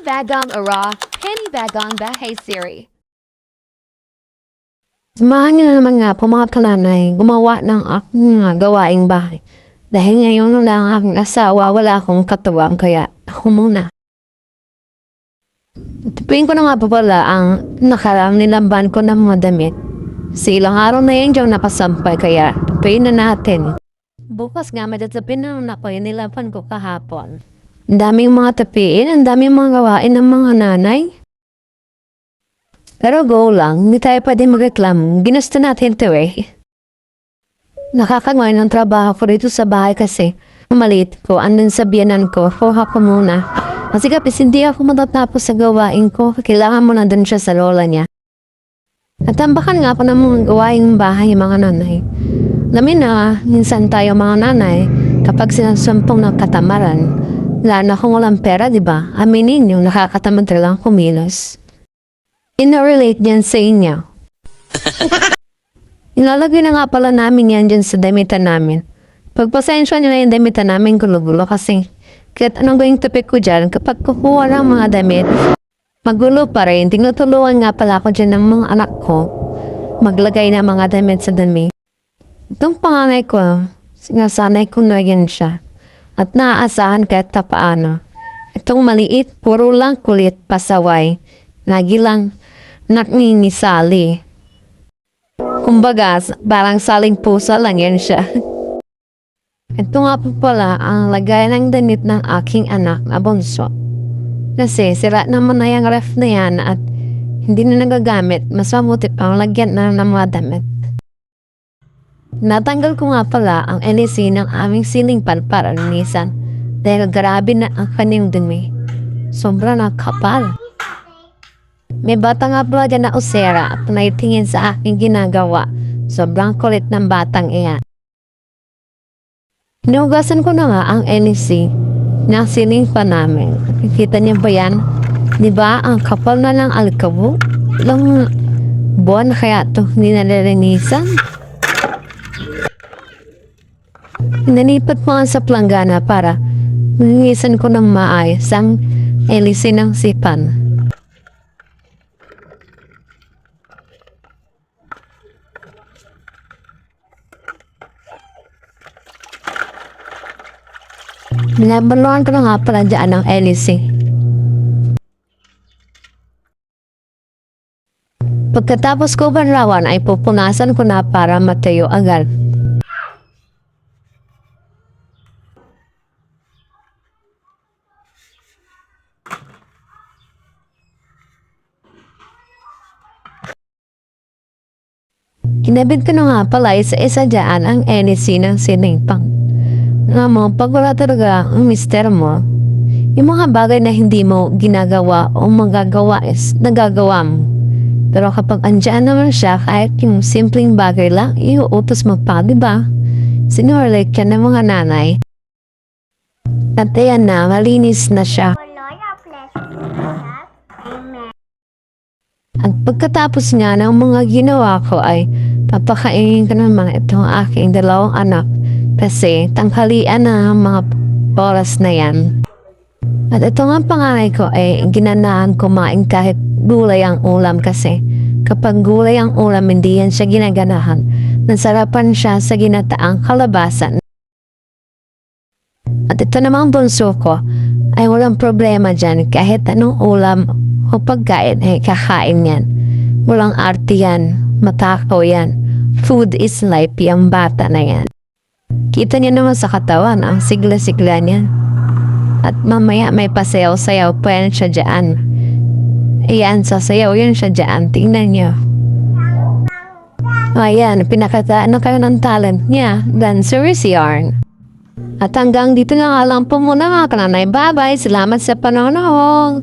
Bagang Ara, Penny Bagang Bahay Siri. Samahan niyo na naman nga po mga kalanay gumawa ng aking gawaing bahay. Dahil ngayon lang ang aking asawa, wala akong katuwang kaya ako muna. Tupuin ko na nga po pala ang nakarang nilamban ko ng mga damit. Sa ilang araw na yan diyang nakasampay kaya tupuin na natin. Bukas nga madatapin na po yung nilamban ko kahapon. Ang daming mga tapiin, ang daming mga gawain ng mga nanay. Pero go lang, hindi tayo pwede magreklamo. Ginusto natin ito eh. Nakakagawin ng trabaho ko dito sa bahay kasi maliit ko, andun sa biyanan ko, kuha ko muna. Kasi kapis hindi ako matatapos sa gawain ko, kailangan mo na dun siya sa lola niya. Natambakan nga ako ng mga gawaing bahay mga nanay. Lamin na, minsan tayo mga nanay, kapag sinasampong ng katamaran, lalo na kung walang pera, di ba? Aminin yung nakakatamad lang kumilos. Ina-relate yan sa inyo. Ilalagay na nga pala namin yan dyan sa damitan namin. Pagpasensya nyo na yung damitan namin gulo-gulo kasi kahit anong gawing topic ko dyan, kapag kukuha ng mga damit, magulo pa rin. Tinutulungan nga pala ako dyan ng mga anak ko maglagay ng mga damit sa dami. Itong panganay ko, sinasanay ko na yan siya. At naaasahan kahit paano. Itong maliit, puro lang kulit pasaway. Lagi lang nakingisali. Kumbaga, parang saling pusa lang yan siya. Ito nga po pala ang lagay ng damit ng aking anak na bunso. Kasi sira naman na yung ref na yan at hindi na nagagamit. Mas mabuti pang lagyan na ng mga damit. Natanggal ko nga pala ang LC ng aming ceiling fan para linisan. Dahil grabe na ang kanyang dumi. Sobra na kapal. May bata nga pala dyan na usera at naitingin sa aking ginagawa. Sobrang kulit ng batang iyan. Hinugasan ko na nga ang LC na ceiling fan namin. Nakikita niyo ba yan? Diba ang kapal na ng alikabo? Ilang buwan kaya ito hindi nalilinisan? Inanipat mo nga sa planggana para linisan ko ng maayos ang LC ng sipan. Binabaluan ko na nga pala dyan ng LC. Pagkatapos ko banlawan ay pupunasan ko na para matayo agad. Kinabit ko na nga pala isa-isa dyan ang LC ng ceiling fan. Nga mo, pag wala talaga ang mister mo, yung mga bagay na hindi mo ginagawa o magagawa is nagagawa mo. Pero kapag andyan naman siya, kahit yung simpleng bagay lang, iuutos mo pa, diba? Sinulit ka ng mga nanay. At ayan na, malinis na siya. At pagkatapos nga ng mga ginawa ko ay papakainin ko naman itong aking dalawang anak. Kasi tanghalian na ang mga oras na yan. At ito nga panganay ko ay ginanahan kumain kahit gulay ang ulam kasi kapag gulay ang ulam hindi yan siya ginaganahan. Nasarapan siya sa ginataang kalabasan. At ito namang bunso ko ay walang problema dyan kahit anong ulam o pagkain ay kakain yan. Walang arte yan, matakaw yan. Food is life yung bata na yan. Kita niya naman sa katawan ang sigla-sigla niya. At mamaya may pasayaw-sayaw pa yan siya dyan. Ayan, sasayaw yun siya dyan. Tingnan niyo. Ayan, pinakataan na kayo ng talent niya. Dancer is yarn. At hanggang dito na nga lang po muna mga kananay. Bye-bye. Salamat sa panonood.